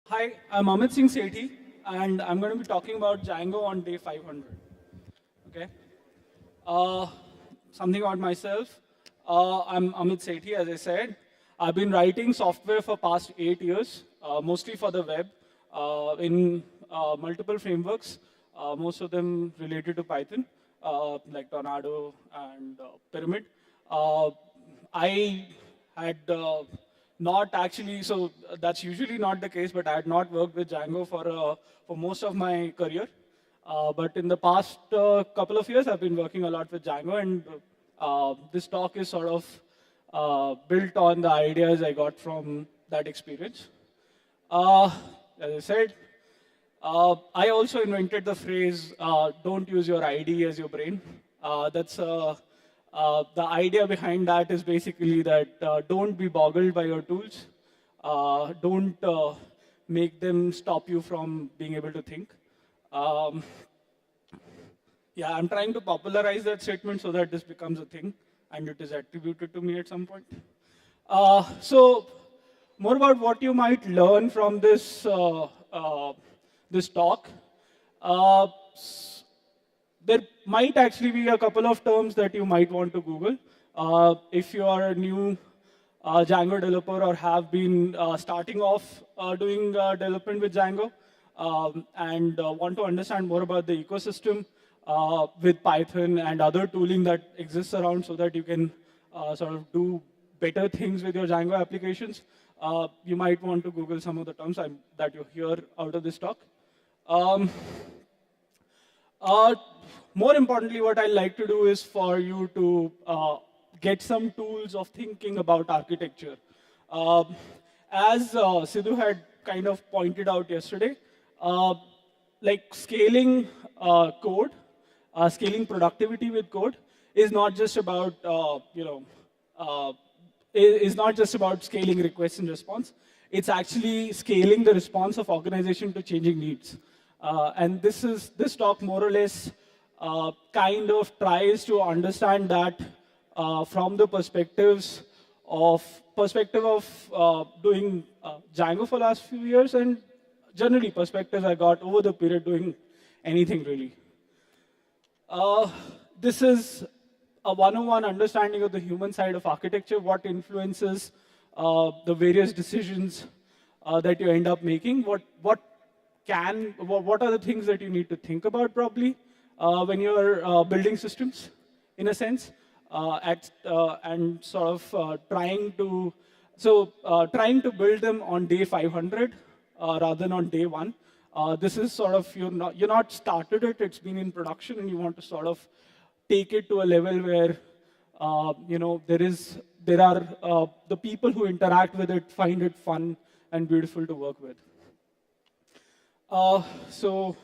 Hi, I'm Amit Singh Sethi, and I'm going to be talking about Django on day 500. Okay. Uh, Something about myself. I'm Amit Sethi, as I said. I've been writing software for past 8 years, mostly for the web, in multiple frameworks, most of them related to Python, like Tornado and Pyramid. Uh, I had not actually, so that's usually not the case, but I had not worked with Django for most of my career. But in the past couple of years, I've been working a lot with Django, and this talk is sort of built on the ideas I got from that experience. Uh, as I said, I also invented the phrase, don't use your ID as your brain. The idea behind that is basically that don't be boggled by your tools. Don't make them stop you from being able to think. Um, yeah, I'm trying to popularize that statement so that this becomes a thing and it is attributed to me at some point. So, more about what you might learn from this talk. Uh, there might actually be a couple of terms that you might want to Google. If you are a new Django developer or have been starting off doing development with Django and want to understand more about the ecosystem with Python and other tooling that exists around so that you can sort of do better things with your Django applications, you might want to Google some of the terms that you hear out of this talk. Um, uh, More importantly, what I like to do is for you to get some tools of thinking about architecture. Um, as Sidhu had kind of pointed out yesterday, uh, like scaling code, scaling productivity with code is not just about uh, is not just about scaling request and response. It's actually scaling the response of organization to changing needs. And this talk more or less kind of tries to understand that from the perspective of doing Django for the last few years and generally perspectives I got over the period doing anything really. Uh, this is a one-on-one understanding of the human side of architecture, what influences the various decisions that you end up making, what are the things that you need to think about probably when you're building systems, in a sense, and sort of trying to build them on day 500 rather than on day one. This is sort of you're not started it; it's been in production, and you want to sort of take it to a level where there are the people who interact with it find it fun and beautiful to work with. So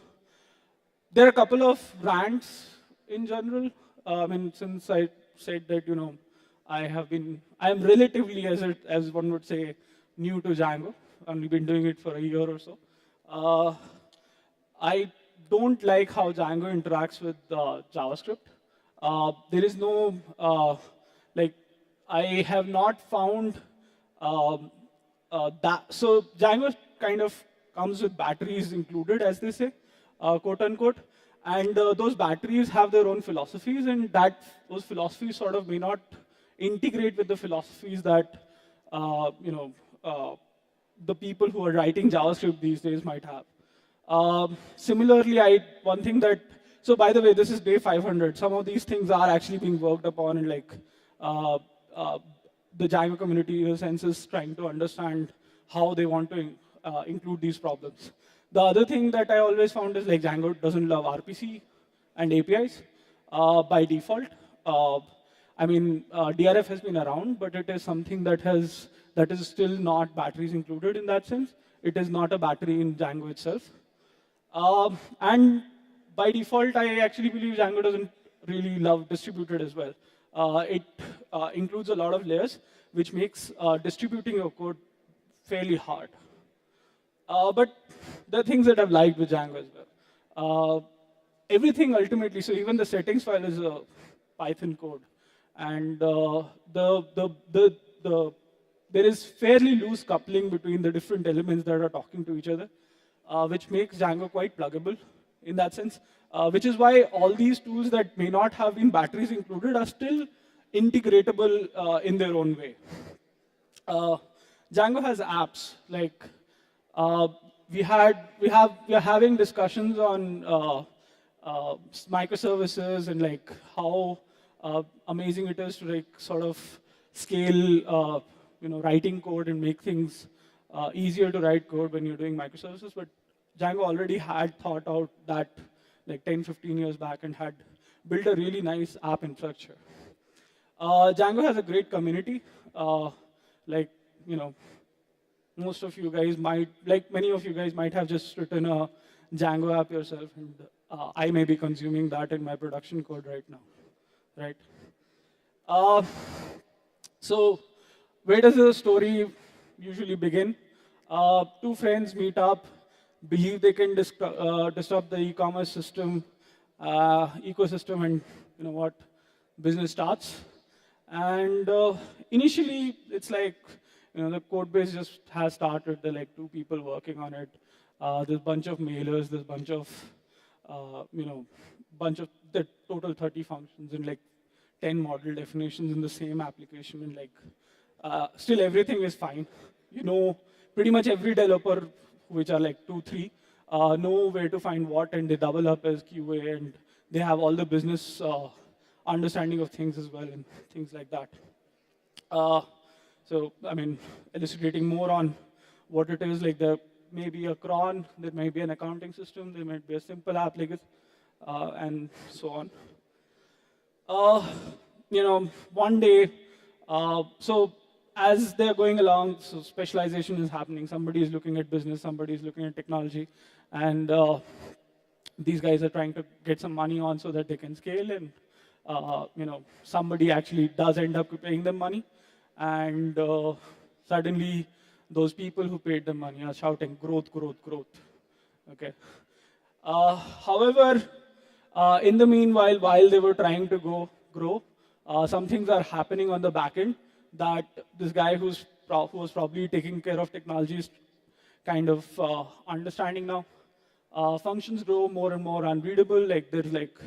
there are a couple of rants in general. I mean, since I said that I am relatively, as one would say, new to Django. I've only been doing it for a year or so. Uh, I don't like how Django interacts with JavaScript. There is no like I have not found that. So Django kind of comes with batteries included, as they say, quote unquote. And those batteries have their own philosophies, and those philosophies sort of may not integrate with the philosophies that uh, you know uh, the people who are writing JavaScript these days might have. Similarly, one thing that so by the way, this is day 500. Some of these things are actually being worked upon, and like uh, uh, the Django community, in a sense, is trying to understand how they want to include these problems. The other thing that I always found is like Django doesn't love RPC and APIs by default. Uh, I mean, DRF has been around, but it is something that is still not batteries included in that sense. It is not a battery in Django itself. And by default, I actually believe Django doesn't really love distributed as well. It includes a lot of layers, which makes distributing your code fairly hard. But there are things that I've liked with Django as well. Everything ultimately, so even the settings file is a Python code, and the there is fairly loose coupling between the different elements that are talking to each other, which makes Django quite pluggable in that sense, which is why all these tools that may not have been batteries included are still integratable in their own way. Uh, Django has apps like uh, we are having discussions on microservices and like how amazing it is to like sort of scale writing code and make things easier to write code when you're doing microservices. But Django already had thought out that like 10, 15 years back and had built a really nice app infrastructure. Django has a great community. Like, you know, most of you guys might, like many of you guys might have just written a Django app yourself, and I may be consuming that in my production code right now, right? Uh, so where does the story usually begin? Two friends meet up, believe they can disrupt the e-commerce system, ecosystem, and you know what, business starts. And initially, it's like, you know, the code base just has started. There are like 2 people working on it. There's a bunch of mailers. There's a bunch of, the total 30 functions and like 10 model definitions in the same application. And like, still everything is fine. You know, pretty much every developer, which are like 2, 3, know where to find what, and they double up as QA, and they have all the business understanding of things as well, and things like that. So, I mean, elucidating more on what it is, like there may be a cron, there may be an accounting system, there might be a simple app like this, and so on. One day, so as they're going along, so specialization is happening. Somebody is looking at business, somebody is looking at technology, and these guys are trying to get some money on so that they can scale, and somebody actually does end up paying them money, and suddenly those people who paid them money are shouting growth, growth, growth. Okay. However, in the meanwhile, while they were trying to grow, some things are happening on the back end that this guy who was probably taking care of technology is kind of understanding now. Functions grow more and more unreadable. Like there's like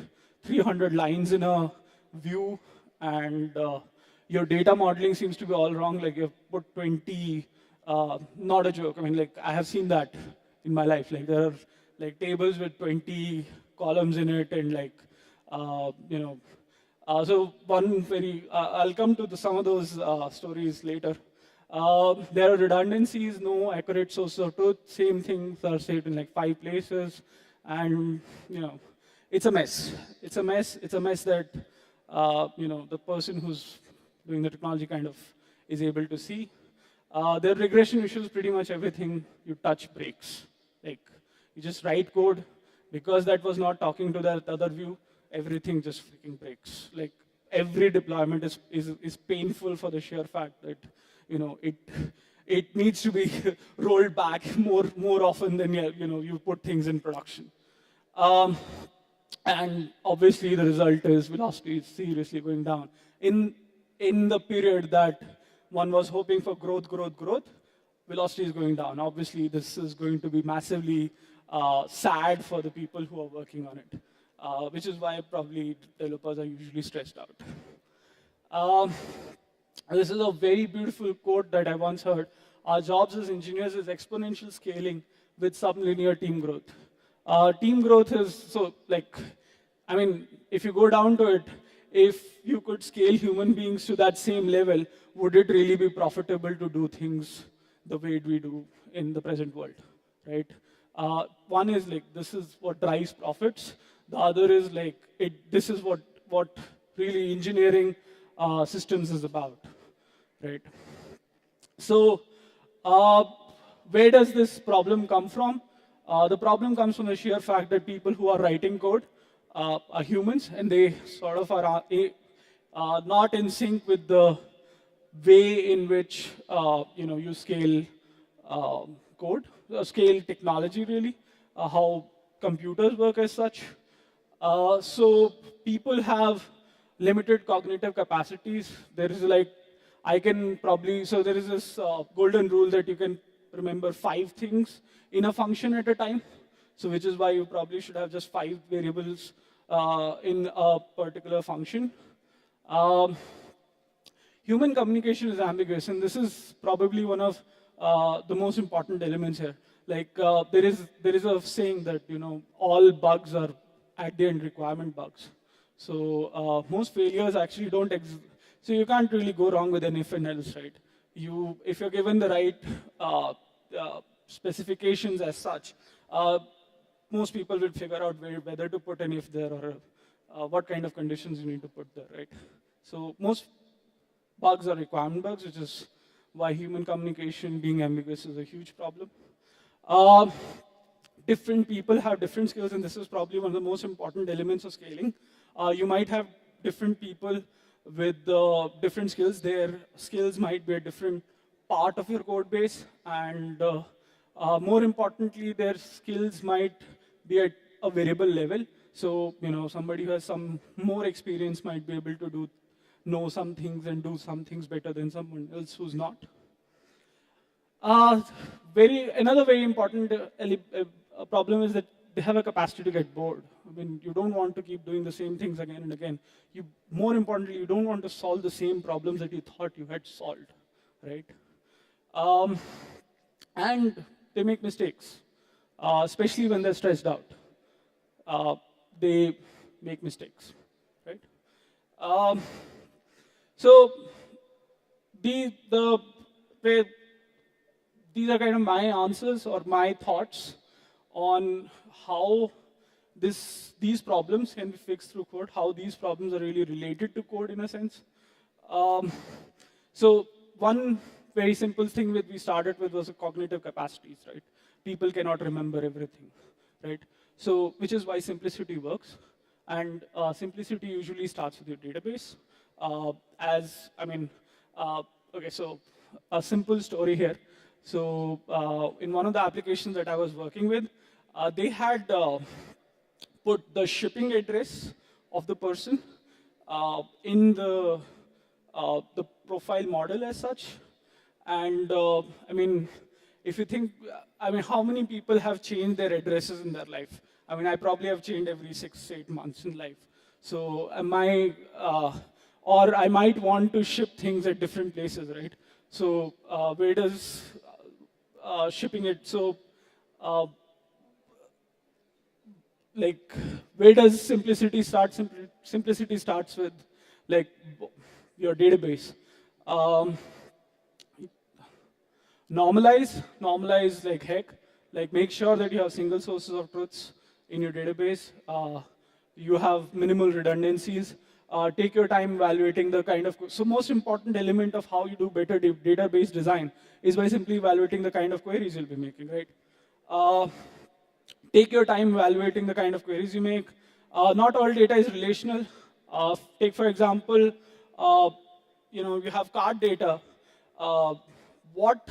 300 lines in a view, and your data modeling seems to be all wrong. Like you've put 20, not a joke. I mean, like I have seen that in my life. Like there are like tables with 20 columns in it, and like, so one very, I'll come to some of those stories later. There are redundancies, no accurate source of truth. Same things are saved in like 5 places, and it's a mess. It's a mess. It's a mess that the person who's doing the technology kind of is able to see. There are regression issues. Pretty much everything you touch breaks. Like you just write code, because that was not talking to that other view. Everything just freaking breaks. Like every deployment is painful for the sheer fact that it needs to be rolled back more often than you put things in production. And obviously the result is velocity is seriously going down. In the period that one was hoping for growth, velocity is going down. Obviously this is going to be massively sad for the people who are working on it. Which is why probably developers are usually stressed out. This is a very beautiful quote that I once heard. Our jobs as engineers is exponential scaling with sublinear team growth. Team growth is, so like, I mean, if you go down to it, if you could scale human beings to that same level, would it really be profitable to do things the way we do in the present world, right? One is like, this is what drives profits. The other is like, this is what really engineering systems is about, right? So where does this problem come from? The problem comes from the sheer fact that people who are writing code are humans, and they sort of are not in sync with the way in which you scale code, scale technology really, how computers work as such. So people have limited cognitive capacities. There is like I can probably, so there is this golden rule that you can remember 5 things in a function at a time. So which is why you probably should have just 5 variables in a particular function. Um, Human communication is ambiguous, and this is probably one of the most important elements here. Like there is a saying that all bugs are at the end requirement bugs. So most failures actually don't exist. So you can't really go wrong with an if and else, right? If you're given the right specifications as such, most people will figure out whether to put an if there or what kind of conditions you need to put there, right? So most bugs are requirement bugs, which is why human communication being ambiguous is a huge problem. Uh, Different people have different skills, and this is probably one of the most important elements of scaling. You might have different people with different skills. Their skills might be a different part of your code base, and more importantly, their skills might be at a variable level. So, somebody who has some more experience might be able to know some things and do some things better than someone else who's not. Another very important problem is that they have a capacity to get bored. I mean, you don't want to keep doing the same things again and again. More importantly, you don't want to solve the same problems that you thought you had solved, right? And they make mistakes, especially when they're stressed out. They make mistakes, right? So these are kind of my answers or my thoughts on how these problems can be fixed through code, how these problems are really related to code in a sense. So one very simple thing that we started with was cognitive capacities, right? People cannot remember everything, right? So which is why simplicity works. And simplicity usually starts with your database. Okay, so a simple story here. So in one of the applications that I was working with, they had put the shipping address of the person in the profile model as such. And if you think, how many people have changed their addresses in their life? I probably have changed every 6-8 months in life. So or I might want to ship things at different places, right? So where does shipping it? So where does simplicity start? Simplicity starts with your database. Normalize like heck. Make sure that you have single sources of truths in your database. You have minimal redundancies. Take your time evaluating the kind of, so most important element of how you do better database design is by simply evaluating the kind of queries you'll be making, right? Take your time evaluating the kind of queries you make. Not all data is relational. Take for example, you have card data. What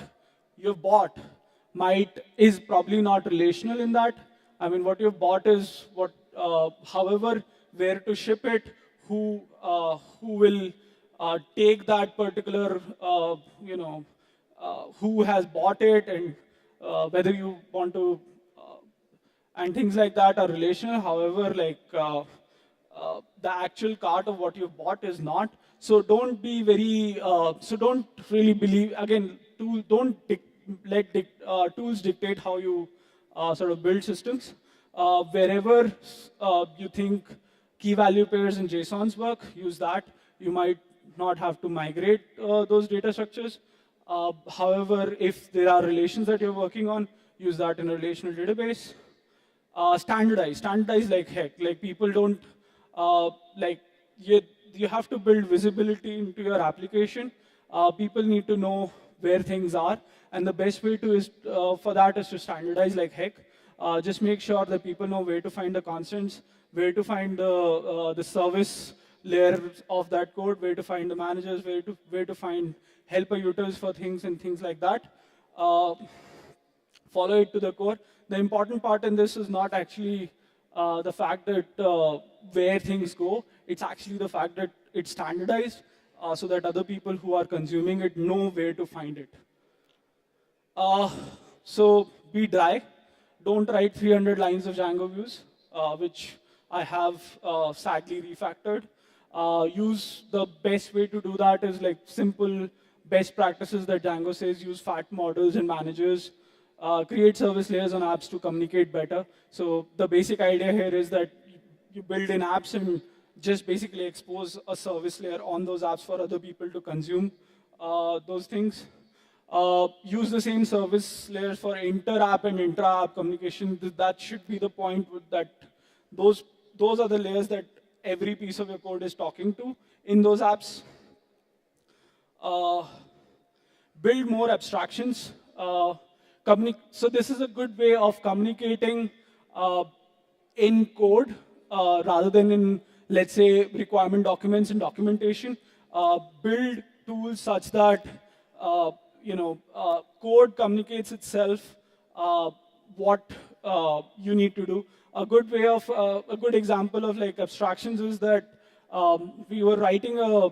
you've bought is probably not relational in that. What you've bought is what, however, where to ship it, who will take that particular, who has bought it, and whether you want to, and things like that are relational. However, the actual cart of what you've bought is not. So don't be very, so don't really believe, again, don't let tools dictate how you sort of build systems. Wherever you think key value pairs and JSONs work, use that. You might not have to migrate those data structures. However, if there are relations that you're working on, use that in a relational database. Standardize like heck. People don't, you have to build visibility into your application. People need to know where things are. And the best way for that is to standardize like heck. Just make sure that people know where to find the constants, where to find the service layer of that code, where to find the managers, where to find helper utils for things and things like that. Follow it to the core. The important part in this is not actually the fact that where things go. It's actually the fact that it's standardized so that other people who are consuming it know where to find it. Uh, so be dry. Don't write 300 lines of Django views, which I have sadly refactored. Use the best way to do that is like simple best practices that Django says. Use fat models and managers. Create service layers on apps to communicate better. So the basic idea here is that you build in apps and just basically expose a service layer on those apps for other people to consume those things. Use the same service layers for inter-app and intra-app communication. That should be the point that those are the layers that every piece of your code is talking to in those apps. Build more abstractions. So this is a good way of communicating in code rather than in, let's say, requirement documents and documentation. Build tools such that code communicates itself what you need to do. A good example of like abstractions is that we were writing a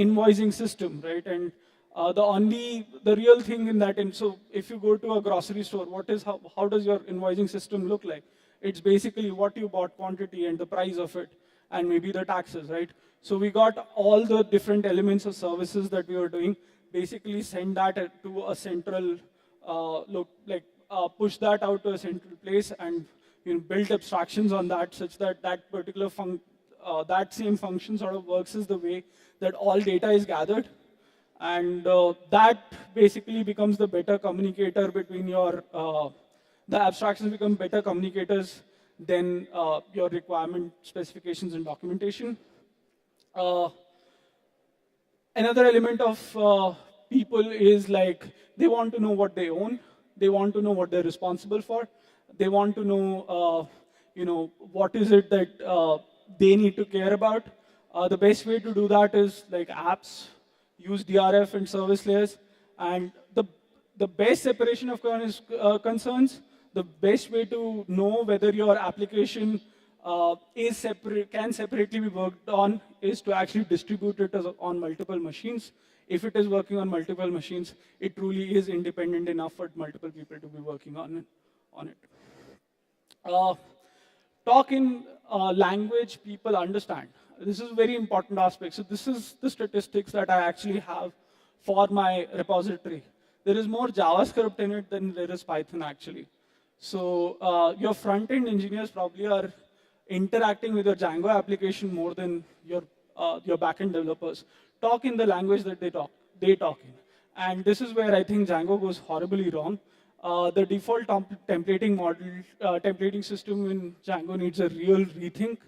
invoicing system, right? And the real thing in that, and so if you go to a grocery store, how does your invoicing system look like? It's basically what you bought quantity and the price of it, and maybe the taxes, right? So we got all the different elements of services that we were doing, basically send that to a central, push that out to a central place and build abstractions on that such that that particular that same function sort of works as the way that all data is gathered. And that basically becomes the better communicator between the abstractions become better communicators than your requirement specifications and documentation. Another element of people is like they want to know what they own. They want to know what they're responsible for. They want to know, what is it that they need to care about. The best way to do that is like apps, use DRF and service layers, and the best separation of concerns. The best way to know whether your application can separately be worked on is to actually distribute it on multiple machines. If it is working on multiple machines, it truly is independent enough for multiple people to be working on it. Talk in language people understand. This is a very important aspect. So this is the statistics that I actually have for my repository. There is more JavaScript in it than there is Python actually. So your front-end engineers probably are interacting with your Django application more than your back-end developers. Talk in the language that they talk in. And this is where I think Django goes horribly wrong. The default templating system in Django needs a real rethink.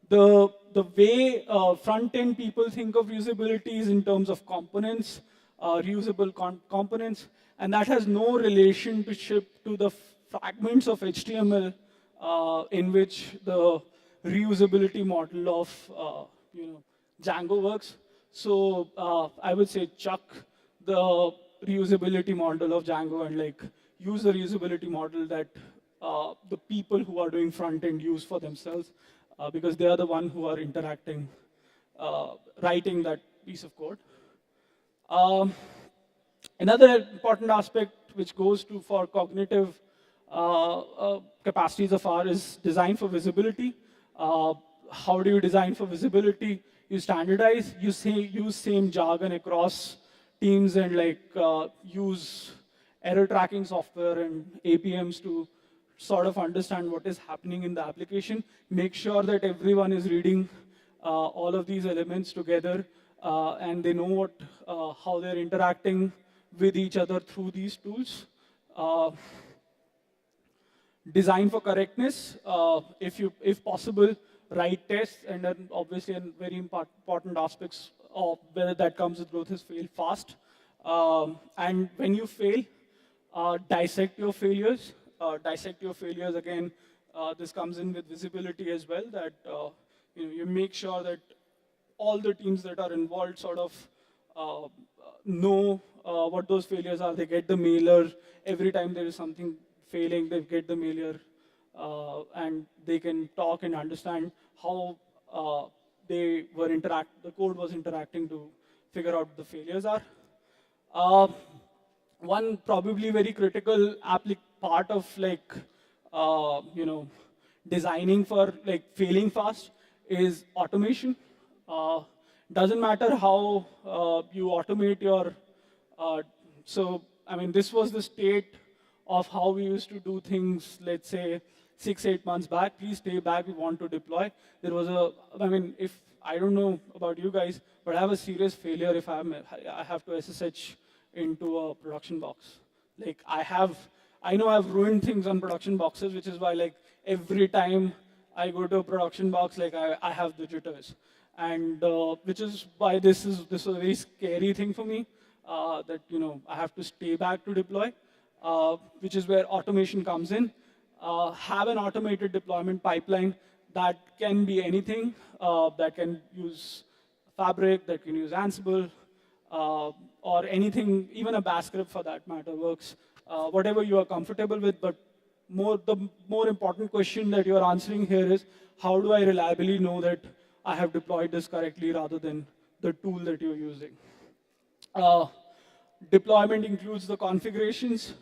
The way front-end people think of usability is in terms of components, reusable components, and that has no relationship to the fragments of HTML in which the reusability model of Django works. So I would say chuck the reusability model of Django and like use the reusability model that the people who are doing front end use for themselves because they are the one who are interacting, writing that piece of code. Another important aspect which goes to for cognitive capacities of R is design for visibility. How do you design for visibility? You standardize, use same jargon across teams and like use error tracking software and APMs to sort of understand what is happening in the application. Make sure that everyone is reading all of these elements together and they know how they're interacting with each other through these tools. Design for correctness. If possible, write tests, and then obviously a very important aspects of whether that comes with growth is fail fast. And when you fail, dissect your failures. Dissect your failures again. This comes in with visibility as well. That you make sure that all the teams that are involved sort of know what those failures are. They get the mailer every time there is something failing. They get the mailer and they can talk and understand how the code was interacting to figure out the failures are. Uh, One probably very critical part of like, designing for like failing fast is automation. Uh, doesn't matter how you automate your, so I mean, this was the state of how we used to do things, let's say 6, 8 months back. Please stay back, we want to deploy. There was I mean, if, I don't know about you guys, but I have a serious failure if I have to SSH into a production box. Like I know I've ruined things on production boxes, which is why like every time I go to a production box, like I have the jitters. And which is why this is a very scary thing for me, that I have to stay back to deploy, which is where automation comes in. Have an automated deployment pipeline that can be anything, that can use Fabric, that can use Ansible, or anything, even a bash script for that matter works. Whatever you are comfortable with, but the more important question that you are answering here is, how do I reliably know that I have deployed this correctly rather than the tool that you're using? Deployment includes the configurations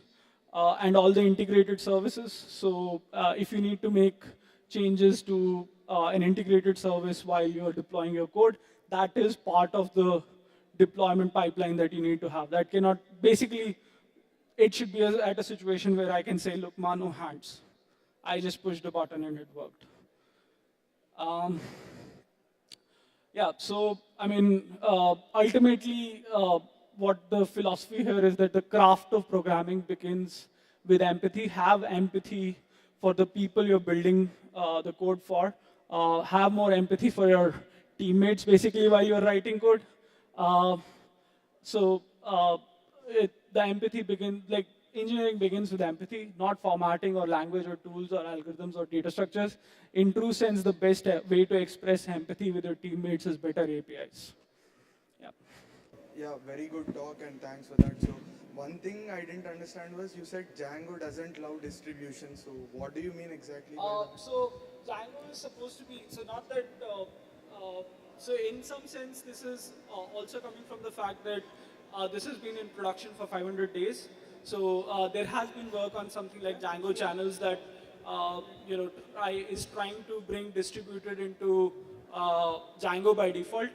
and all the integrated services. So if you need to make changes to an integrated service while you're deploying your code, that is part of the deployment pipeline that you need to have. That cannot, basically, it should be at a situation where I can say, look, ma, no hands. I just pushed a button and it worked. Yeah, so I mean, ultimately, what the philosophy here is that the craft of programming begins with empathy. Have empathy for the people you're building the code for. Have more empathy for your teammates, basically, while you're writing code. The empathy begins, like engineering begins with empathy, not formatting or language or tools or algorithms or data structures. In true sense, the best way to express empathy with your teammates is better APIs. Yeah. Yeah, very good talk and thanks for that. So one thing I didn't understand was you said Django doesn't love distribution. So what do you mean exactly by that? So Django is supposed to be, so not that, so in some sense, this is also coming from the fact that this has been in production for 500 days. So there has been work on something like Django channels that is trying to bring distributed into Django by default.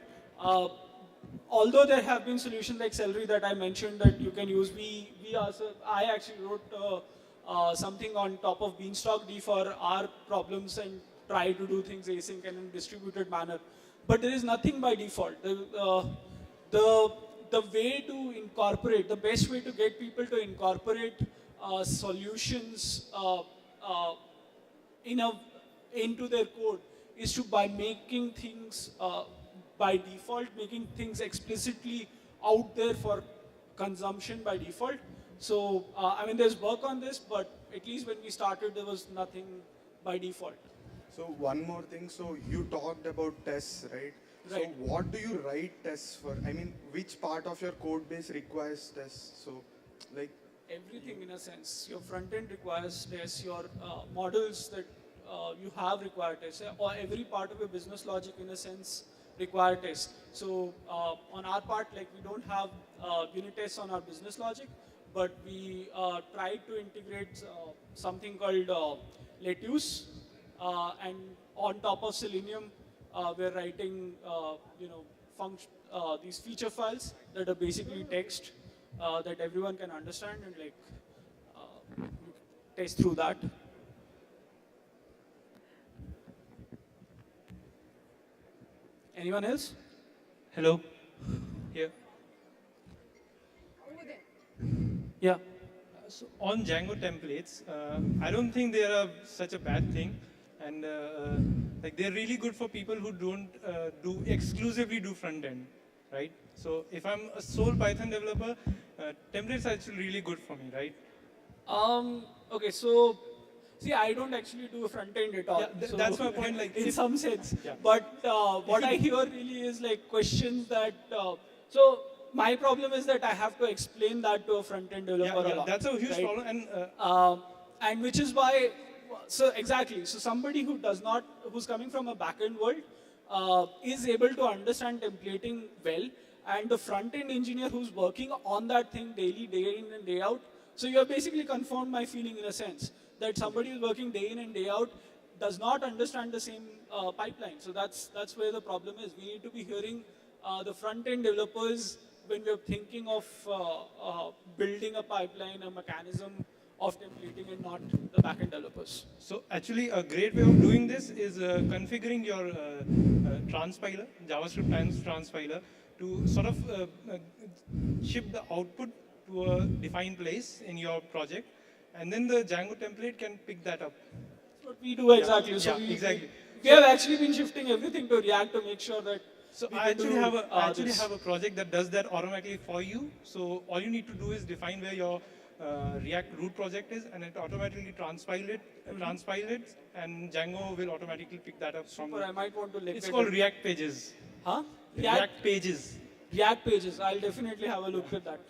Although there have been solutions like Celery that I mentioned that you can use, I actually wrote something on top of Beanstalk D for our problems and try to do things async and in a distributed manner. But there is nothing by default. The way to incorporate, the best way to get people to incorporate solutions into their code is by making things by default, making things explicitly out there for consumption by default. So, I mean, there's work on this, but at least when we started, there was nothing by default. So one more thing, so you talked about tests, right? Right. So what do you write tests for? I mean, which part of your code base requires tests? So, like, everything in a sense. Your front end requires tests, your models that you have require tests, or every part of your business logic in a sense require tests. So on our part, like we don't have unit tests on our business logic, but we try to integrate something called Lettuce, and on top of Selenium, we're writing these feature files that are basically text that everyone can understand and like test through that. Anyone else? Hello. Here. Yeah. So on Django templates, I don't think they are such a bad thing, and like they're really good for people who don't exclusively do front end, right? So if I'm a sole Python developer, templates are actually really good for me, right? Okay, so see, I don't actually do front end at all. Yeah, so that's my point. Like in some sense, yeah. But what I hear really is like questions that. So my problem is that I have to explain that to a front end developer a lot. That's a huge right? problem, and which is why. So exactly. So somebody who's coming from a backend world, is able to understand templating well, and the front-end engineer who's working on that thing daily, day in and day out. So you have basically confirmed my feeling in a sense that somebody who's working day in and day out does not understand the same pipeline. So that's where the problem is. We need to be hearing the front-end developers when we're thinking of building a pipeline, a mechanism of templating, and not the back-end developers. So actually, a great way of doing this is configuring your transpiler, JavaScript transpiler, to sort of ship the output to a defined place in your project, and then the Django template can pick that up. That's what we do exactly. So yeah, exactly. We have actually been shifting everything to React to make sure that. So we I can actually do, have a this. have a project that does that automatically for you. So all you need to do is define where your React root project is, and it automatically transpile it, and Django will automatically pick that up from. Super, I might want to look It's at called it. React Pages. Huh? React Pages. React pages. I'll definitely have a look at that.